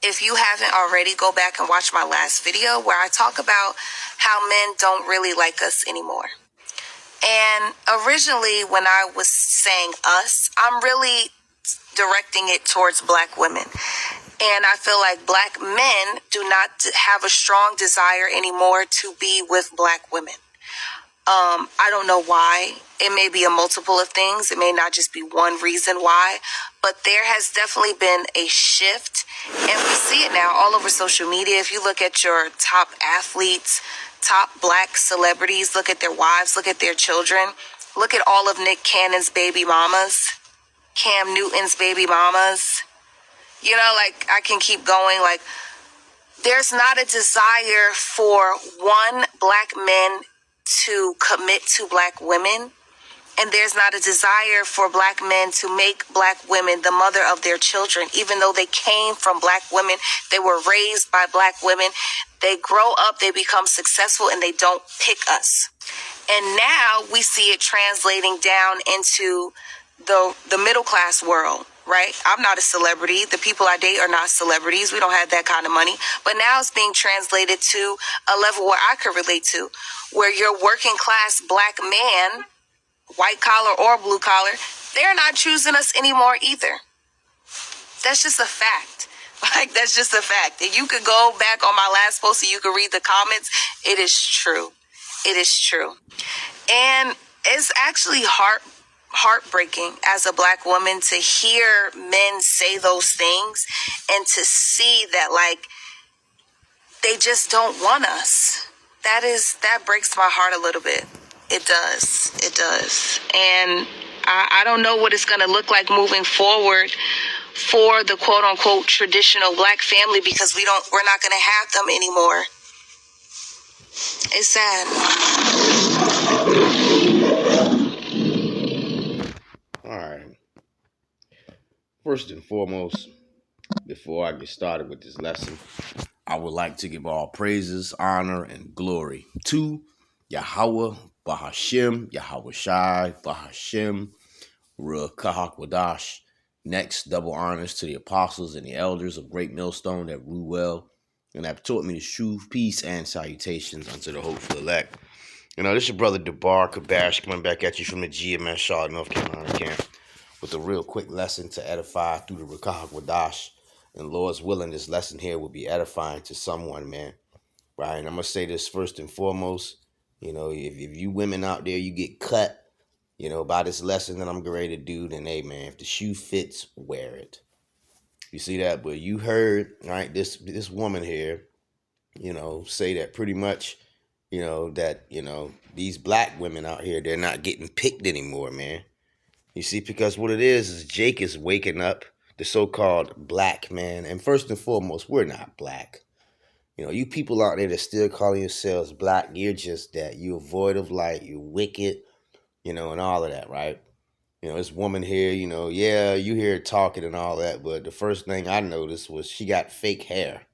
If you haven't already, go back and watch my last video where I talk about how men don't really like us anymore. And originally, when I was saying us, I'm really directing it towards black women. And I feel like black men do not have a strong desire anymore to be with black women. I don't know why. It may be a multiple of things. It may not just be one reason why, but there has definitely been a shift, and we see it now all over social media. If you look at your top athletes, top black celebrities, look at their wives, look at their children, look at all of Nick Cannon's baby mamas, Cam Newton's baby mamas. You know, like, I can keep going. Like, there's not a desire for one, black men to commit to black women, and there's not a desire for black men to make black women the mother of their children. Even though they came from black women, they were raised by black women, they grow up, they become successful, and they don't pick us. And now we see it translating down into the middle class world, right? I'm not a celebrity. The people I date are not celebrities. We don't have that kind of money. But now it's being translated to a level where I could relate to, where your working class black man, white collar or blue collar, they're not choosing us anymore either. That's just a fact. Like, that's just a fact. And you could go back on my last post and you could read the comments. It is true. It is true. And it's actually heartbreaking as a black woman to hear men say those things and to see that, like, they just don't want us. That breaks my heart a little bit. It does. It does. And I don't know what it's going to look like moving forward for the quote unquote traditional black family, because we're not going to have them anymore. It's sad. All right. First and foremost, before I get started with this lesson, I would like to give all praises, honor, and glory to Yahweh, Bahashem, Yahweh Shai, Bahashem, Ruach Kahakwadash. Next, double honors to the apostles and the elders of Great Millstone that rule well and have taught me the truth, peace, and salutations unto the hopeful elect. You know, this is your brother Debar Kabash coming back at you from the GMS Charlotte, North Carolina camp with a real quick lesson to edify through the Ruach Kahakwadash. And Lord's willing, this lesson here will be edifying to someone, man. Right? And I'm going to say this first and foremost. You know, if you women out there, you get cut, you know, by this lesson that I'm getting ready to do, then, hey, man, if the shoe fits, wear it. You see that? But you heard, right, this woman here, you know, say that pretty much, you know, that, you know, these black women out here, they're not getting picked anymore, man. You see, because what it is Jake is waking up the so-called black man. And first and foremost, we're not black. You know, you people out there that still calling yourselves black, you're just that. You're void of light, you're wicked, you know, and all of that, right? You know, this woman here, you know, yeah, you hear her talking and all that, but the first thing I noticed was she got fake hair,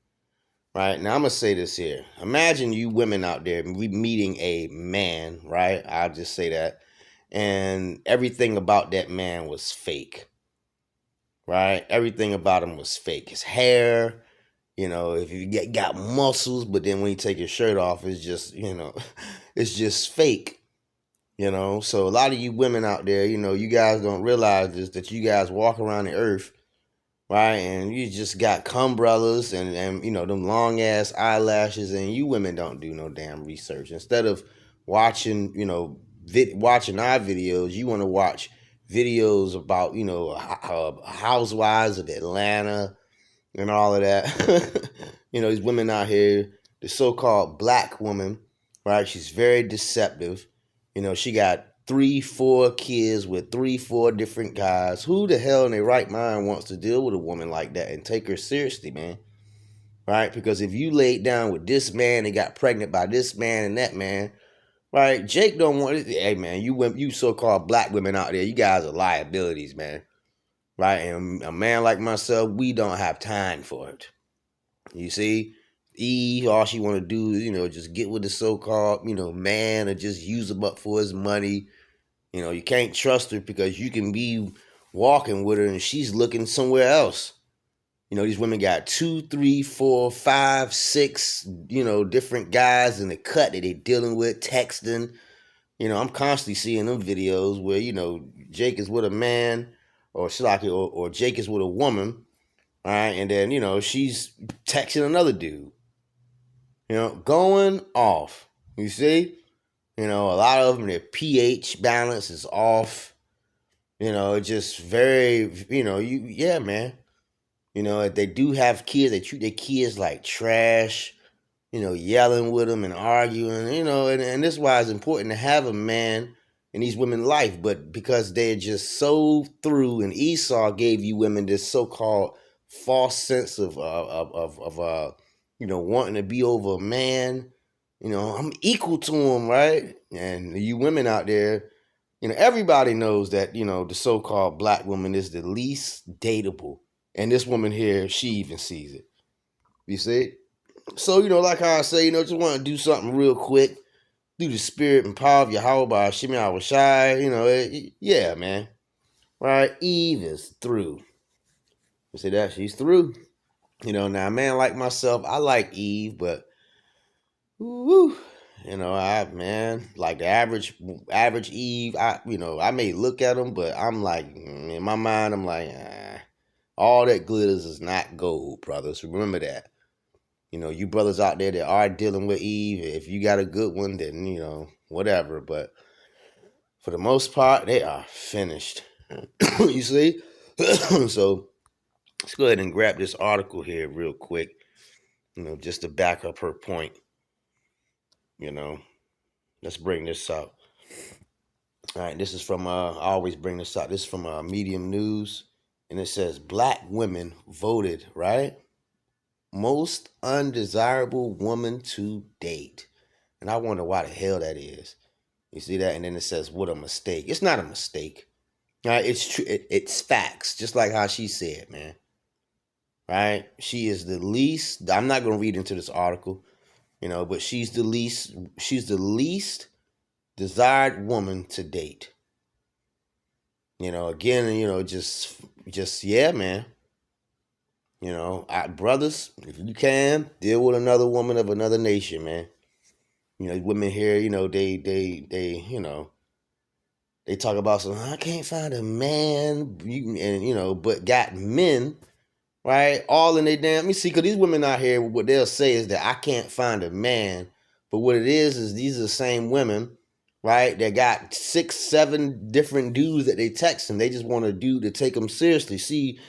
right? Now, I'm going to say this here. Imagine you women out there meeting a man, right? I'll just say that. And everything about that man was fake, right? Everything about him was fake. His hair, you know, if you got muscles, but then when you take your shirt off, it's just, you know, it's just fake, you know? So a lot of you women out there, you know, you guys don't realize this, that you guys walk around the earth, right? And you just got umbrellas and you know, them long ass eyelashes, and you women don't do no damn research. Instead of watching, you know, watching our videos, you want to watch videos about, you know, housewives of Atlanta and all of that. You know, these women out here, the so-called black woman, right? She's very deceptive. You know, she got 3-4 kids with 3-4 different guys. Who the hell in their right mind wants to deal with a woman like that and take her seriously, man? Right? Because if you laid down with this man and got pregnant by this man and that man, right? Jake don't want it. Hey, man, you so-called black women out there, you guys are liabilities, man. Right? And a man like myself, we don't have time for it. You see? Eve, all she want to do is, you know, just get with the so-called, you know, man, or just use him up for his money. You know, you can't trust her because you can be walking with her and she's looking somewhere else. These women got two, three, four, five, six, different guys in the cut that they dealing with, texting. I'm constantly seeing them videos where, Jake is with a man or Shalaki or Jake is with a woman, all right, and then, she's texting another dude, going off. You see? A lot of them, their pH balance is off. Just very, yeah, man. If they do have kids, they treat their kids like trash, yelling with them and arguing, and this is why it's important to have a man in these women's life. But because they're just so through, and Esau gave you women this so-called false sense of wanting to be over a man. I'm equal to him, right? And you women out there, everybody knows that, the so-called black woman is the least dateable. And this woman here, she even sees it. You see? So, like how I say, just want to do something real quick. Through the spirit and power of Yahweh by Shimei Awashai, yeah, man. Right? Eve is through. You see that? She's through. Now, a man like myself, I like Eve, but woo, like the average Eve, I may look at them, but I'm like, in my mind, I'm like, all that glitters is not gold, brothers. Remember that. You brothers out there that are dealing with Eve, if you got a good one, then, whatever. But for the most part, they are finished. You see? So let's go ahead and grab this article here real quick, just to back up her point. Let's bring this out. All right, this is from, I always bring this out. This is from Medium News. And it says, Black women voted, right? Most undesirable woman to date. And I wonder why the hell that is. You see that? And then it says, what a mistake. It's not a mistake. Right? It's true. It's facts. Just like how she said, man. Right? She is the least, I'm not going to read into this article, but she's the least desired woman to date. Again, just, yeah, man. Brothers, if you can, deal with another woman of another nation, man. Women here, they talk about something. I can't find a man, but got men, right? All in their damn. Let me see, because these women out here, what they'll say is that I can't find a man, but what it is these are the same women, right? That got 6, 7 different dudes that they text, and they just want a dude to take them seriously. See.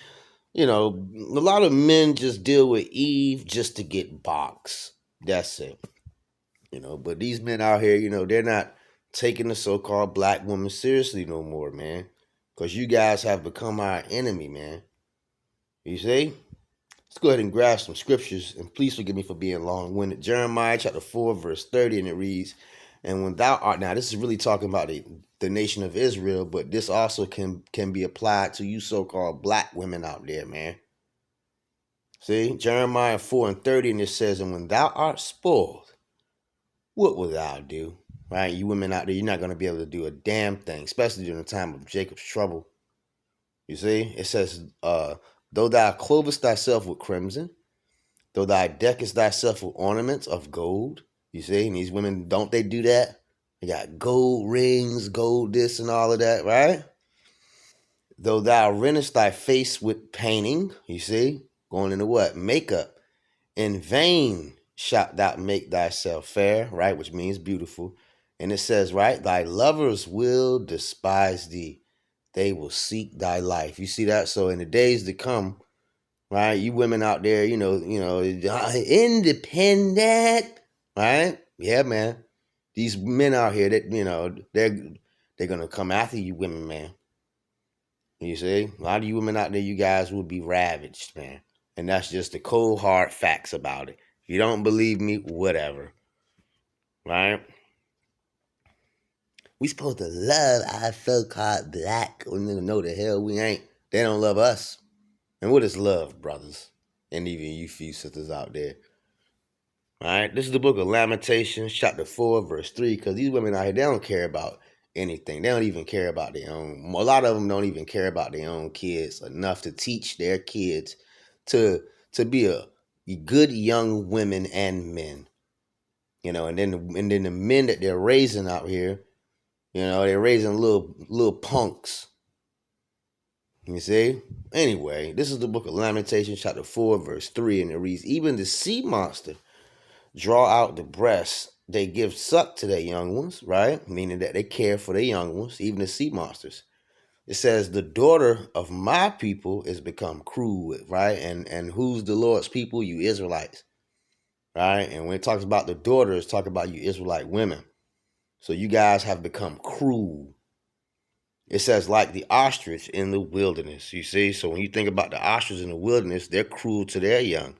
A lot of men just deal with Eve just to get boxed. That's it. But these men out here, they're not taking the so-called black woman seriously no more, man. Because you guys have become our enemy, man. You see? Let's go ahead and grab some scriptures, and please forgive me for being long-winded. Jeremiah chapter 4, verse 30, and it reads, and when thou art, now this is really talking about the nation of Israel, but this also can be applied to you so-called black women out there, man. See, Jeremiah 4 and 30, and it says, and when thou art spoiled, what will thou do? Right? You women out there, you're not going to be able to do a damn thing, especially during the time of Jacob's trouble. You see, it says, though thou clothest thyself with crimson, though thou deckest thyself with ornaments of gold. You see, and these women, don't they do that? They got gold rings, gold this and all of that, right? Though thou rentest thy face with painting, you see, going into what? Makeup. In vain shalt thou make thyself fair, right? Which means beautiful. And it says, right? Thy lovers will despise thee. They will seek thy life. You see that? So in the days to come, right? You women out there, independent, right? Yeah, man. These men out here that, they're going to come after you women, man. You see? A lot of you women out there, you guys will be ravaged, man. And that's just the cold, hard facts about it. If you don't believe me, whatever. Right? We supposed to love our so-called black. No, the hell we ain't. They don't love us. And what is love, brothers? And even you few sisters out there. All right, this is the book of Lamentations, chapter 4, verse 3, because these women out here, they don't care about anything. They don't even care about their own. A lot of them don't even care about their own kids enough to teach their kids to be a good young women and men. And then the men that they're raising out here, they're raising little punks. You see? Anyway, this is the book of Lamentations, chapter 4, verse 3, and it reads, even the sea monster draw out the breasts, they give suck to their young ones, right? Meaning that they care for their young ones, even the sea monsters. It says, the daughter of my people is become cruel, right? And who's the Lord's people? You Israelites, right? And when it talks about the daughter, it's talking about you Israelite women. So you guys have become cruel. It says, like the ostrich in the wilderness, you see? So when you think about the ostrich in the wilderness, they're cruel to their young.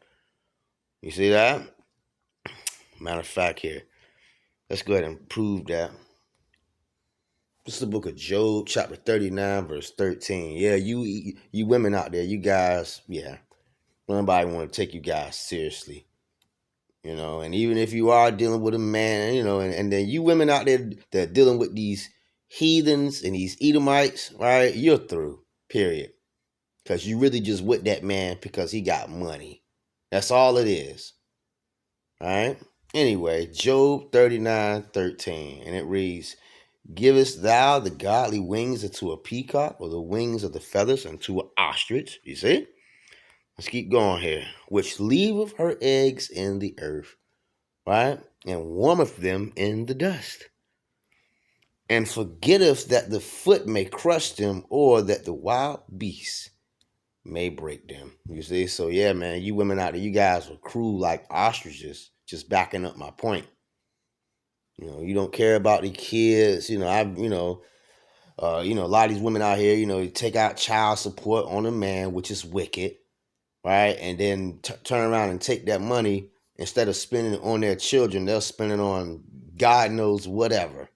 You see that? Matter of fact here, let's go ahead and prove that. This is the book of Job, chapter 39, verse 13. Yeah, you women out there, you guys, yeah. Nobody want to take you guys seriously. And even if you are dealing with a man, and then you women out there that are dealing with these heathens and these Edomites, right? You're through, period. Because you really just with that man because he got money. That's all it is. All right? Anyway, Job 39:13, and it reads, givest thou the godly wings unto a peacock, or the wings of the feathers unto an ostrich? You see? Let's keep going here. Which leaveth her eggs in the earth, right? And warmeth them in the dust. And forgetteth that the foot may crush them, or that the wild beasts may break them. You see? So yeah, man, you women out there, you guys are cruel like ostriches, just backing up my point. You don't care about the kids. A lot of these women out here, take out child support on a man, which is wicked, right? And then turn around and take that money, instead of spending it on their children, they'll spend it on God knows whatever.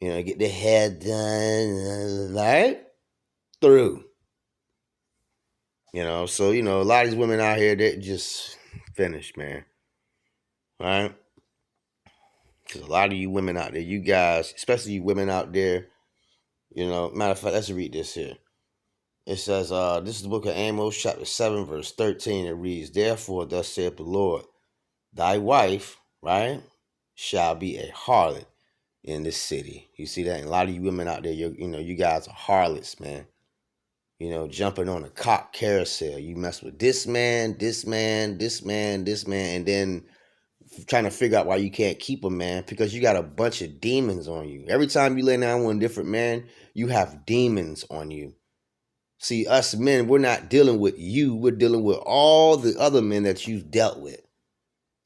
Get their hair done, right? Through. So, a lot of these women out here, they're just finished, man. Right? Because a lot of you women out there, you guys, especially you women out there, matter of fact, let's read this here. It says, this is the book of Amos, chapter 7, verse 13. It reads, therefore, thus saith the Lord, thy wife, right, shall be a harlot in this city. You see that? And a lot of you women out there, you guys are harlots, man. Jumping on a cock carousel. You mess with this man, this man, this man, this man, and then trying to figure out why you can't keep a man, because you got a bunch of demons on you. Every time you lay down with a different man, you have demons on you. See, us men, we're not dealing with you. We're dealing with all the other men that you've dealt with.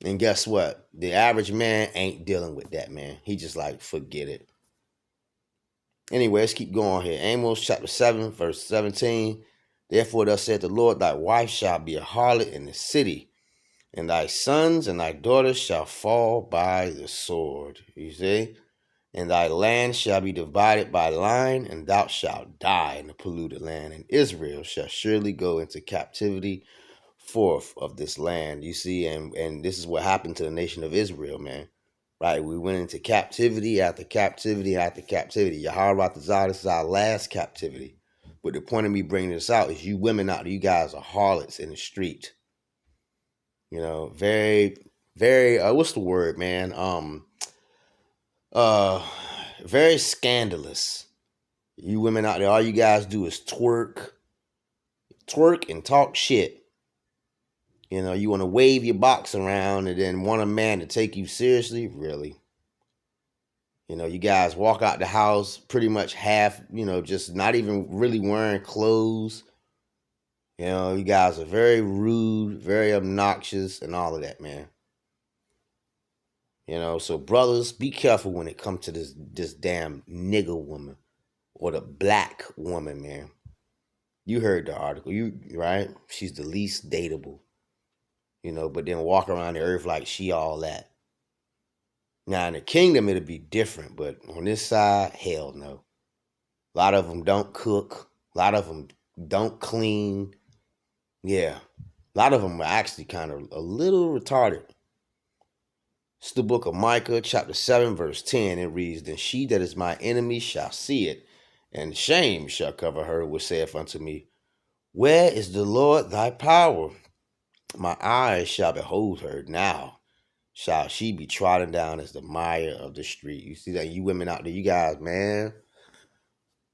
And guess what? The average man ain't dealing with that, man. He just like, forget it. Anyway, let's keep going here. Amos chapter 7, verse 17. Therefore, thus saith the Lord, thy wife shall be a harlot in the city, and thy sons and thy daughters shall fall by the sword. You see? And thy land shall be divided by line, and thou shalt die in the polluted land. And Israel shall surely go into captivity forth of this land. You see, and this is what happened to the nation of Israel, man. Right? We went into captivity after captivity after captivity. Yaharatazah, this is our last captivity. But the point of me bringing this out is you women out there, you guys are harlots in the street. Very, very, what's the word, man? Very scandalous. You women out there, all you guys do is twerk and talk shit. You want to wave your box around and then want a man to take you seriously? Really? You guys walk out the house pretty much half, just not even really wearing clothes. You guys are very rude, very obnoxious, and all of that, man. So brothers, be careful when it comes to this damn nigger woman or the black woman, man. You heard the article, right? She's the least dateable, but then walk around the earth like she all that. Now in the kingdom, it'll be different, but on this side, hell no. A lot of them don't cook. A lot of them don't clean. Yeah, a lot of them are actually kind of a little retarded. It's the book of Micah, chapter 7, verse 10. It reads, then she that is my enemy shall see it, and shame shall cover her, which saith unto me, Where is the Lord thy power? My eyes shall behold her now. Shall she be trodden down as the mire of the street? You see that, you women out there, you guys, man.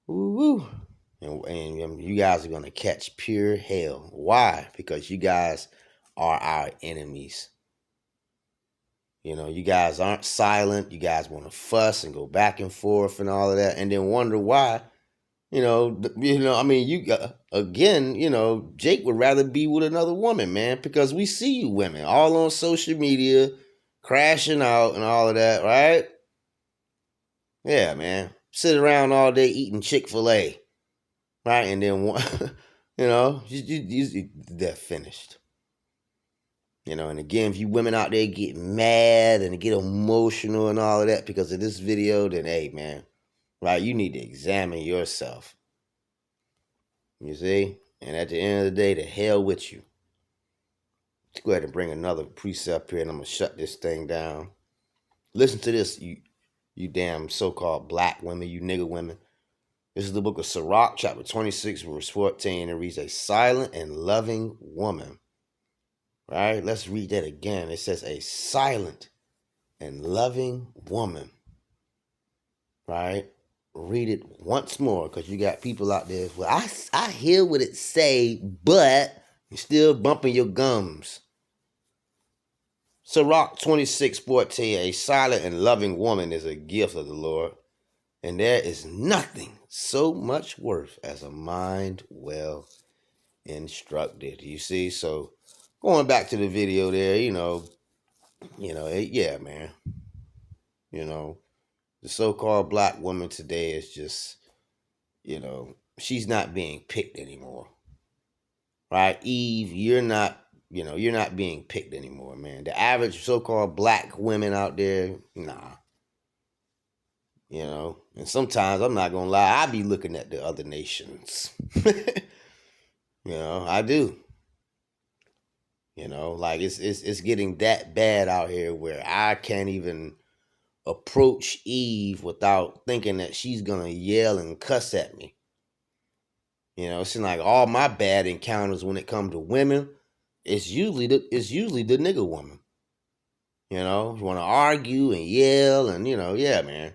Woo-woo. And you guys are going to catch pure hell. Why? Because you guys are our enemies. You know, you guys aren't silent. You guys want to fuss and go back and forth and all of that, and then wonder why. I mean, again, Jake would rather be with another woman, man, because we see you women all on social media, crashing out and all of that, right? Yeah, man. Sit around all day eating Chick-fil-A, right? And then one, they're finished. And again, if you women out there get mad and get emotional and all of that because of this video, then hey, man, right, you need to examine yourself. You see? And at the end of the day, the hell with you. Let's go ahead and bring another precept here, and I'm going to shut this thing down. Listen to this, you damn so-called black women, you nigger women. This is the book of Sirach, chapter 26, verse 14. It reads, a silent and loving woman. Right? Let's read that again. It says, a silent and loving woman. Right? Read it once more, because you got people out there. Well, I hear what it say, but you're still bumping your gums. Sirach 26:14, a silent and loving woman is a gift of the Lord, and there is nothing so much worth as a mind well instructed. You see, so going back to the video there, yeah, man. The so-called black woman today is just, she's not being picked anymore. Right? Eve, you're not being picked anymore, man. The average so-called black women out there, nah. And sometimes, I'm not going to lie, I be looking at the other nations. I do. Like it's getting that bad out here where I can't even approach Eve without thinking that she's gonna yell and cuss at me. It seems like all my bad encounters when it comes to women, it's usually the nigger woman. You want to argue and yell and yeah, man.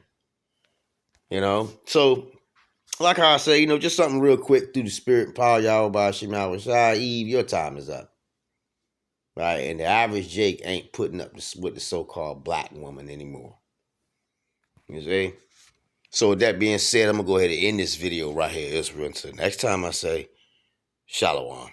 So like how I say, just something real quick through the spirit and power, y'all by Shemai Eve, your time is up. Right? And the average Jake ain't putting up with the so-called black woman anymore. You see? So with that being said, I'm going to go ahead and end this video right here, Israel. Until next time I say, Shalom.